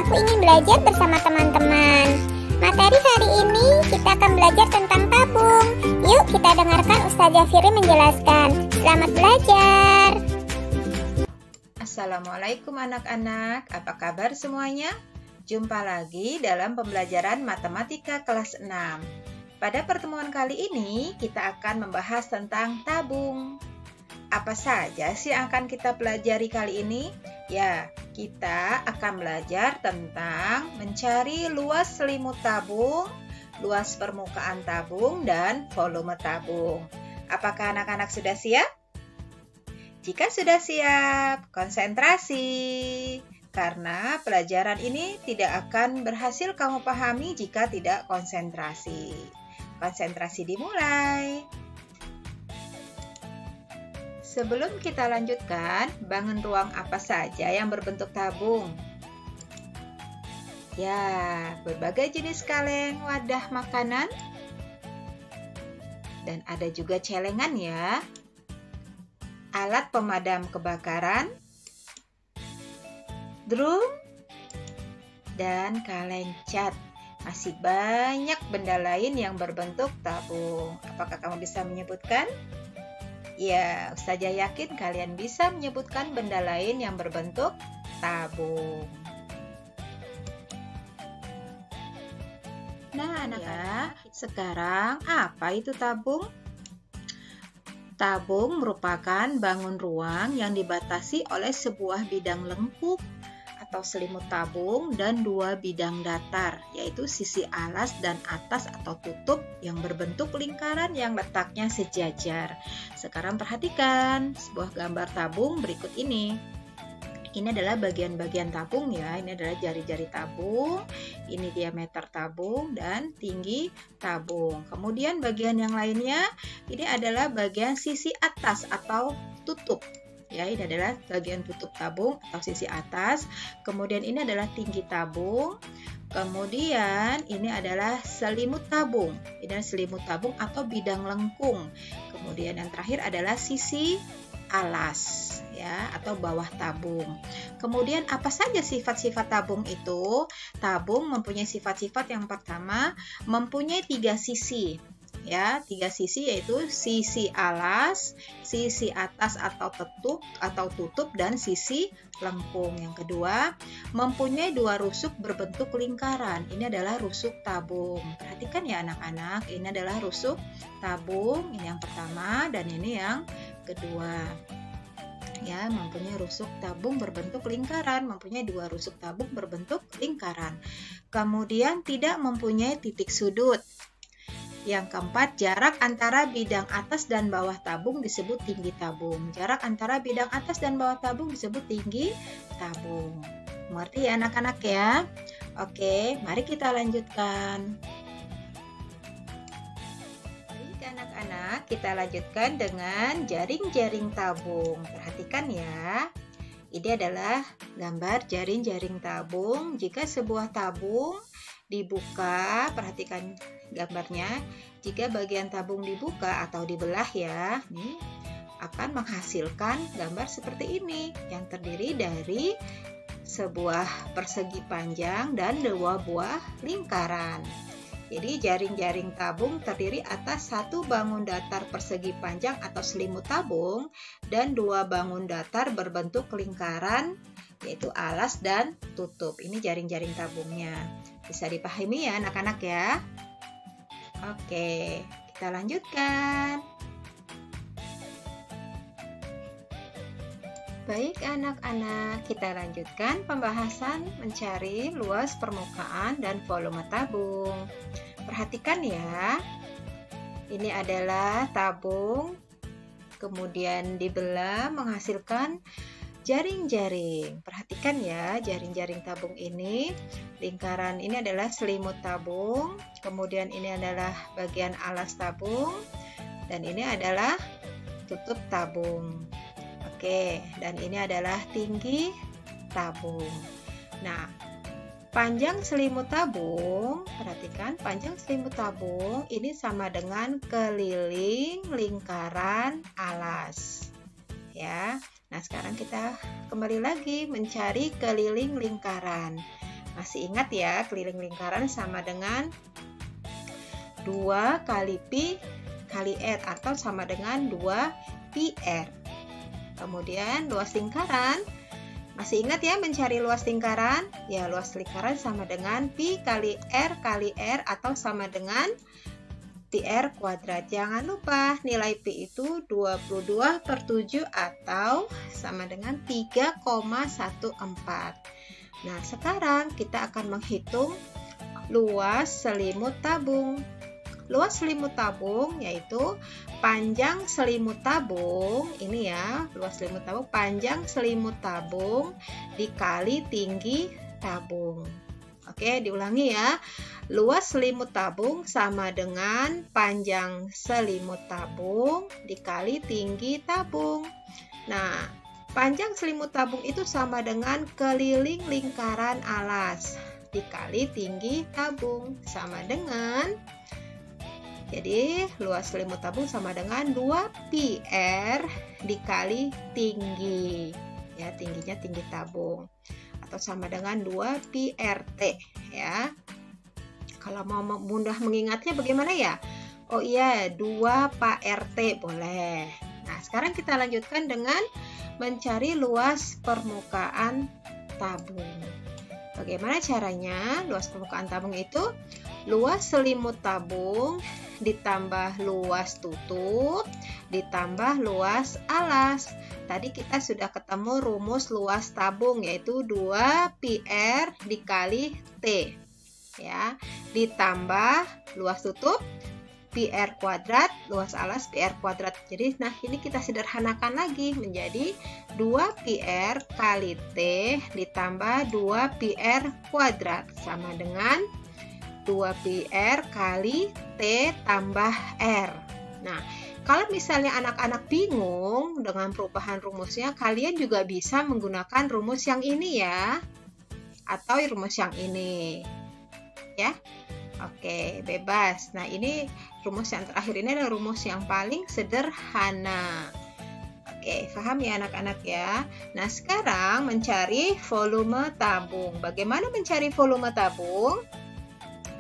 aku ingin belajar bersama teman-teman. Materi hari ini kita akan belajar tentang tabung. Yuk kita dengarkan Ustazah Firi menjelaskan. Selamat belajar. Assalamualaikum anak-anak, apa kabar semuanya? Jumpa lagi dalam pembelajaran matematika kelas 6. Pada pertemuan kali ini kita akan membahas tentang tabung. Apa saja sih yang akan kita pelajari kali ini? Ya, kita akan belajar tentang mencari luas selimut tabung, luas permukaan tabung, dan volume tabung. Apakah anak-anak sudah siap? Jika sudah siap, konsentrasi. Karena pelajaran ini tidak akan berhasil kamu pahami jika tidak konsentrasi. Konsentrasi dimulai. Sebelum kita lanjutkan, bangun ruang apa saja yang berbentuk tabung? Ya, berbagai jenis kaleng wadah makanan. Dan ada juga celengan ya. Alat pemadam kebakaran, drum, dan kaleng cat. Masih banyak benda lain yang berbentuk tabung. Apakah kamu bisa menyebutkan? Ya, Ustazah yakin kalian bisa menyebutkan benda lain yang berbentuk tabung. Nah, anak-anak, sekarang apa itu tabung? Tabung merupakan bangun ruang yang dibatasi oleh sebuah bidang lengkung atau selimut tabung dan dua bidang datar, yaitu sisi alas dan atas atau tutup yang berbentuk lingkaran yang letaknya sejajar. Sekarang perhatikan sebuah gambar tabung berikut ini. Ini adalah bagian-bagian tabung ya, ini adalah jari-jari tabung, ini diameter tabung dan tinggi tabung. Kemudian bagian yang lainnya, ini adalah bagian sisi atas atau tutup. Ya, ini adalah bagian tutup tabung atau sisi atas. Kemudian ini adalah tinggi tabung. Kemudian ini adalah selimut tabung. Ini adalah selimut tabung atau bidang lengkung. Kemudian yang terakhir adalah sisi alas ya atau bawah tabung. Kemudian apa saja sifat-sifat tabung itu? Tabung mempunyai sifat-sifat yang pertama mempunyai 3 sisi. Ya, 3 sisi yaitu sisi alas, sisi atas atau tutup dan sisi lengkung. Yang kedua, mempunyai 2 rusuk berbentuk lingkaran. Ini adalah rusuk tabung. Perhatikan ya anak-anak, ini adalah rusuk tabung. Ini yang pertama dan ini yang kedua. Ya, mempunyai rusuk tabung berbentuk lingkaran, mempunyai 2 rusuk tabung berbentuk lingkaran. Kemudian tidak mempunyai titik sudut. Yang keempat, jarak antara bidang atas dan bawah tabung disebut tinggi tabung. Jarak antara bidang atas dan bawah tabung disebut tinggi tabung. Mengerti ya anak-anak ya? Oke, mari kita lanjutkan. Baik anak-anak, kita lanjutkan dengan jaring-jaring tabung. Perhatikan ya. Ini adalah gambar jaring-jaring tabung. Jika sebuah tabung dibuka, perhatikan gambarnya. Jika bagian tabung dibuka atau dibelah ya, ini akan menghasilkan gambar seperti ini yang terdiri dari sebuah persegi panjang dan 2 buah lingkaran. Jadi jaring-jaring tabung terdiri atas 1 bangun datar persegi panjang atau selimut tabung dan 2 bangun datar berbentuk lingkaran yaitu alas dan tutup. Ini jaring-jaring tabungnya. Bisa dipahami ya anak-anak ya? Oke, kita lanjutkan. Baik anak-anak, kita lanjutkan pembahasan mencari luas permukaan dan volume tabung. Perhatikan ya, ini adalah tabung, kemudian dibelah menghasilkan jaring-jaring. Perhatikan ya, jaring-jaring tabung ini, lingkaran ini adalah selimut tabung, kemudian ini adalah bagian alas tabung, dan ini adalah tutup tabung. Oke, dan ini adalah tinggi tabung. Nah, panjang selimut tabung, perhatikan panjang selimut tabung ini sama dengan keliling lingkaran alas. Ya. Nah, sekarang kita kembali lagi mencari keliling lingkaran. Masih ingat ya, keliling lingkaran sama dengan 2 kali pi kali r atau sama dengan 2 pi r. Kemudian luas lingkaran, masih ingat ya mencari luas lingkaran? Ya, luas lingkaran sama dengan pi kali r atau sama dengan pi r kuadrat. Jangan lupa nilai pi itu 22/7 atau sama dengan 3,14. Nah, sekarang kita akan menghitung luas selimut tabung. Luas selimut tabung yaitu panjang selimut tabung, ini ya, luas selimut tabung, panjang selimut tabung dikali tinggi tabung. Oke, diulangi ya. Luas selimut tabung sama dengan panjang selimut tabung dikali tinggi tabung. Nah, panjang selimut tabung itu sama dengan keliling lingkaran alas dikali tinggi tabung, sama dengan, jadi luas selimut tabung sama dengan 2 pi r dikali tinggi, ya, tingginya tinggi tabung, atau sama dengan 2 pi rt ya. Kalau mau mudah mengingatnya bagaimana ya? Oh iya, 2 pak rt boleh. Nah, sekarang kita lanjutkan dengan mencari luas permukaan tabung. Bagaimana caranya? Luas permukaan tabung itu luas selimut tabung ditambah luas tutup ditambah luas alas. Tadi kita sudah ketemu rumus luas tabung yaitu 2 pi r dikali t, ya, ditambah luas tutup pi r kuadrat, luas alas pi r kuadrat. Jadi nah, ini kita sederhanakan lagi menjadi 2 pi r kali t ditambah 2 pi r kuadrat sama dengan 2 pi r kali t tambah r. Nah, kalau misalnya anak-anak bingung dengan perubahan rumusnya, kalian juga bisa menggunakan rumus yang ini ya, atau rumus yang ini ya. Oke, bebas. Nah, ini rumus yang terakhir ini adalah rumus yang paling sederhana. Oke, paham ya anak-anak ya. Nah, sekarang mencari volume tabung. Bagaimana mencari volume tabung?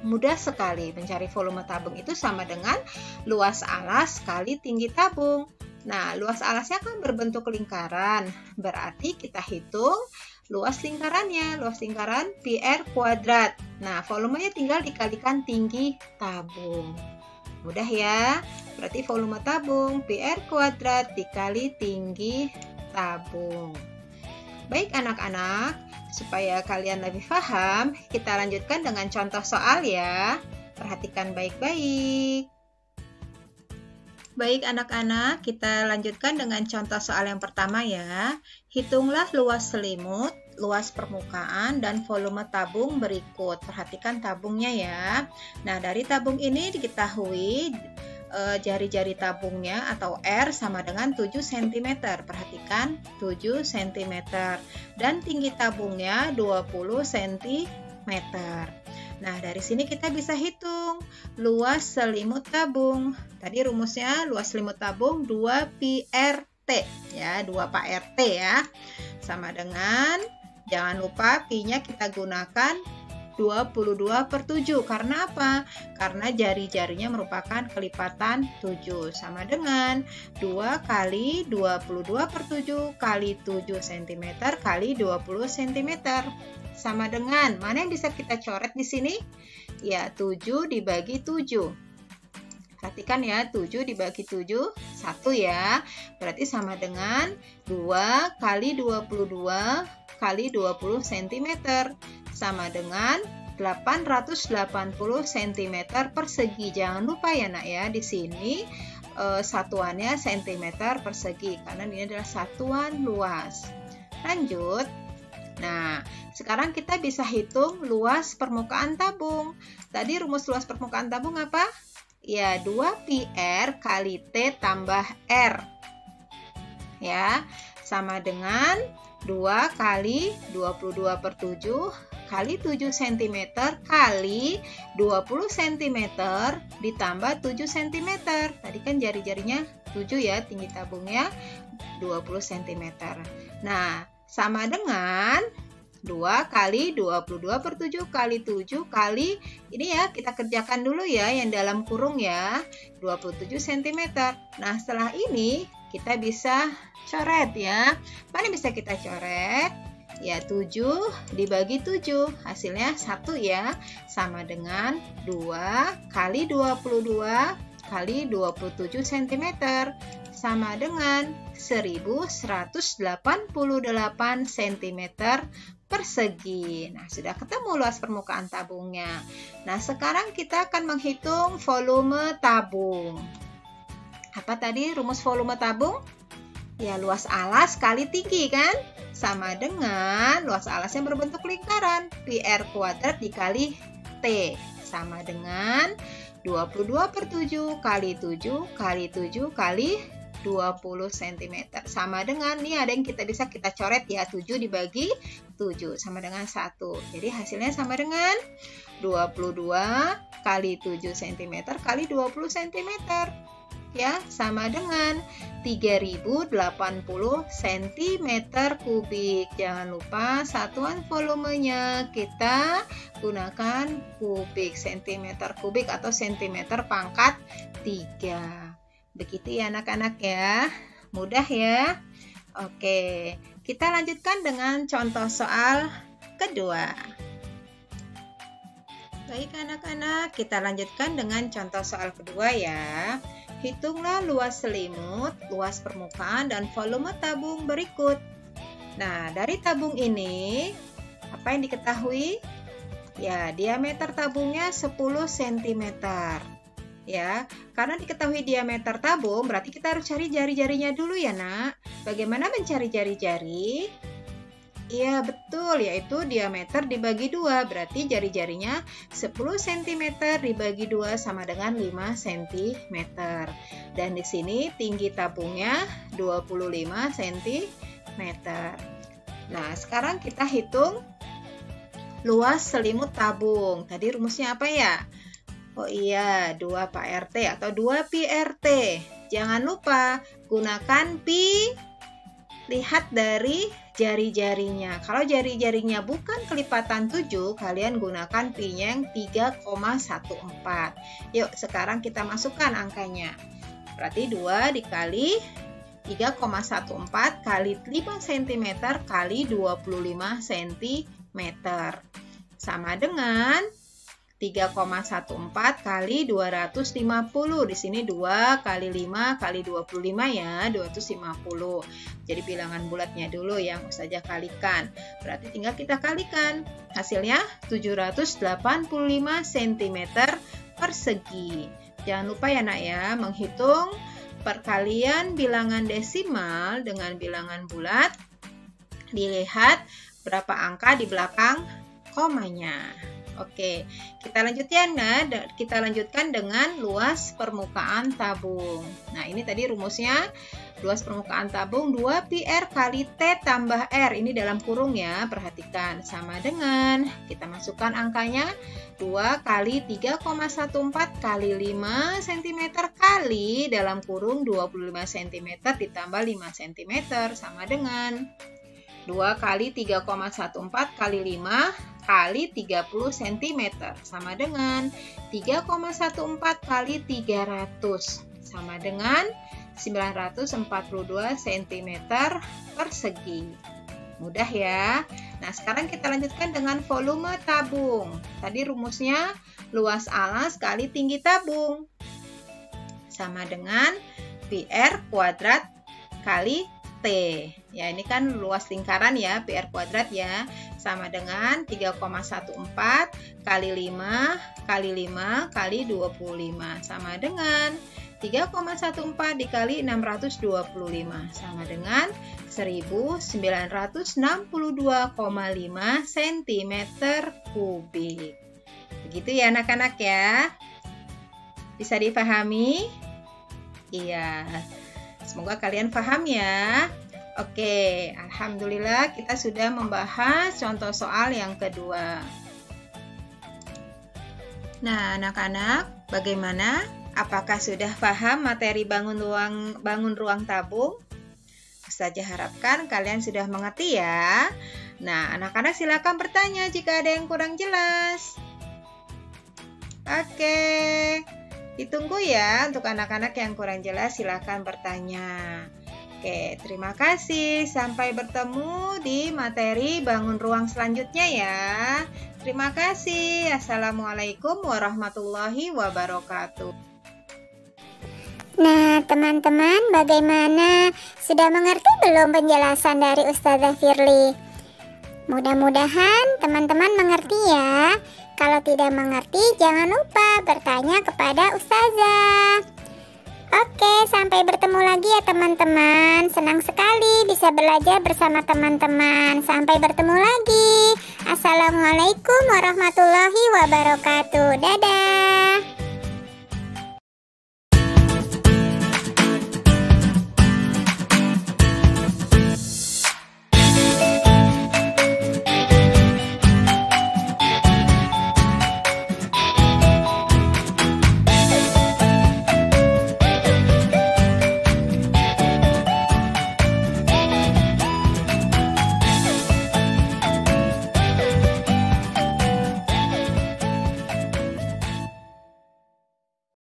Mudah sekali. Mencari volume tabung itu sama dengan luas alas kali tinggi tabung. Nah, luas alasnya kan berbentuk lingkaran. Berarti kita hitung luas lingkarannya. Luas lingkaran pi r kuadrat. Nah, volumenya tinggal dikalikan tinggi tabung. Mudah ya. Berarti volume tabung pi r kuadrat dikali tinggi tabung. Baik anak-anak, supaya kalian lebih paham, kita lanjutkan dengan contoh soal ya. Perhatikan baik-baik. Baik anak-anak, kita lanjutkan dengan contoh soal yang pertama ya. Hitunglah luas selimut, luas permukaan, dan volume tabung berikut. Perhatikan tabungnya ya. Nah, dari tabung ini diketahui jari-jari tabungnya atau R sama dengan 7 cm. Perhatikan 7 cm. Dan tinggi tabungnya 20 cm. Nah, dari sini kita bisa hitung luas selimut tabung. Tadi rumusnya luas selimut tabung 2 pi rt ya, 2 pak rt ya. Sama dengan, jangan lupa pi-nya kita gunakan 22/7. Karena apa? Karena jari-jarinya merupakan kelipatan 7. Sama dengan 2 kali 22/7 kali 7 cm kali 20 cm. Sama dengan, mana yang bisa kita coret di sini? Ya, 7 dibagi 7. Perhatikan ya, 7 dibagi 7, 1 ya. Berarti sama dengan 2 kali 22 kali 20 cm. Sama dengan 880 cm persegi. Jangan lupa ya nak ya, di sini satuannya cm persegi karena ini adalah satuan luas. Lanjut. Nah, sekarang kita bisa hitung luas permukaan tabung. Tadi rumus luas permukaan tabung apa? Ya, 2 pi r kali t tambah r. Ya, sama dengan 2 kali 22/7 kali 7 cm kali 20 cm ditambah 7 cm. Tadi kan jari-jarinya 7 ya, tinggi tabungnya 20 cm. Nah, sama dengan 2 kali 22/7 kali 7 kali, ini ya kita kerjakan dulu ya yang dalam kurung ya, 27 cm. Nah setelah ini kita bisa coret ya. Mana bisa kita coret? Ya 7 dibagi 7, hasilnya 1 ya, sama dengan 2 kali 22 kali 27 cm, sama dengan 1188 cm persegi. Nah, sudah ketemu luas permukaan tabungnya. Nah, sekarang kita akan menghitung volume tabung. Apa tadi rumus volume tabung? Ya, luas alas kali tinggi kan? Sama dengan luas alas yang berbentuk lingkaran. Pi R kuadrat dikali T. Sama dengan 22/7 kali 7 kali 7 kali 20 cm. Sama dengan, nih ada yang kita bisa kita coret ya, 7 dibagi 7 sama dengan 1. Jadi hasilnya sama dengan 22 kali 7 cm kali 20 cm. Ya, sama dengan 3080 cm3. Jangan lupa satuan volumenya kita gunakan kubik, cm kubik atau cm pangkat 3. Begitu ya anak-anak ya, mudah ya. Oke, kita lanjutkan dengan contoh soal kedua. Baik anak-anak, kita lanjutkan dengan contoh soal kedua ya. Hitunglah luas selimut, luas permukaan, dan volume tabung berikut. Nah, dari tabung ini, apa yang diketahui? Ya, diameter tabungnya 10 cm. Ya, karena diketahui diameter tabung, berarti kita harus cari jari-jarinya dulu ya nak. Bagaimana mencari jari-jari? Iya betul, yaitu diameter dibagi 2, berarti jari-jarinya 10 cm dibagi 2 sama dengan 5 cm. Dan di sini tinggi tabungnya 25 cm. Nah, sekarang kita hitung luas selimut tabung. Tadi rumusnya apa ya? Oh iya, 2 Pak RT atau 2 Pi RT. Jangan lupa gunakan pi, lihat dari jari-jarinya. Kalau jari-jarinya bukan kelipatan 7, kalian gunakan pi-nya yang 3,14. Yuk, sekarang kita masukkan angkanya. Berarti 2 dikali 3,14 kali 5 cm kali 25 cm. Sama dengan 3,14 kali 250. Di sini 2 kali 5 kali 25 ya, 250. Jadi bilangan bulatnya dulu yang Ustazah kalikan. Berarti tinggal kita kalikan. Hasilnya 785 cm persegi. Jangan lupa ya nak ya, menghitung perkalian bilangan desimal dengan bilangan bulat. Dilihat berapa angka di belakang komanya. Oke, kita lanjutkan dengan luas permukaan tabung. Nah, ini tadi rumusnya luas permukaan tabung 2 Pi R kali T tambah R. Ini dalam kurung ya, perhatikan. Sama dengan, kita masukkan angkanya 2 kali 3,14 kali 5 cm kali dalam kurung 25 cm ditambah 5 cm sama dengan 2 kali 3,14 kali 5 kali 30 cm sama dengan 3,14 kali 300 sama dengan 942 cm persegi. Mudah ya. Nah, sekarang kita lanjutkan dengan volume tabung. Tadi rumusnya luas alas kali tinggi tabung. Sama dengan Pi R kuadrat kali T. Ya, ini kan luas lingkaran ya, Pi R kuadrat ya. Sama dengan 3,14 kali 5 kali 5 kali 25. Sama dengan 3,14 dikali 625 sama dengan 1962,5 cm3. Begitu ya anak-anak ya. Bisa dipahami? Iya. Semoga kalian paham ya. Oke, alhamdulillah kita sudah membahas contoh soal yang kedua. Nah, anak-anak, bagaimana? Apakah sudah paham materi bangun ruang tabung? Ustazah harapkan kalian sudah mengerti ya. Nah, anak-anak silakan bertanya jika ada yang kurang jelas. Oke, ditunggu ya untuk anak-anak yang kurang jelas, silakan bertanya. Oke, terima kasih. Sampai bertemu di materi bangun ruang selanjutnya ya. Terima kasih. Assalamualaikum warahmatullahi wabarakatuh. Nah, teman-teman, bagaimana? Sudah mengerti belum penjelasan dari Ustazah Firly? Mudah-mudahan teman-teman mengerti ya. Kalau tidak mengerti, jangan lupa bertanya kepada Ustazah. Oke, sampai bertemu lagi ya teman-teman. Senang sekali bisa belajar bersama teman-teman. Sampai bertemu lagi. Assalamualaikum warahmatullahi wabarakatuh. Dadah.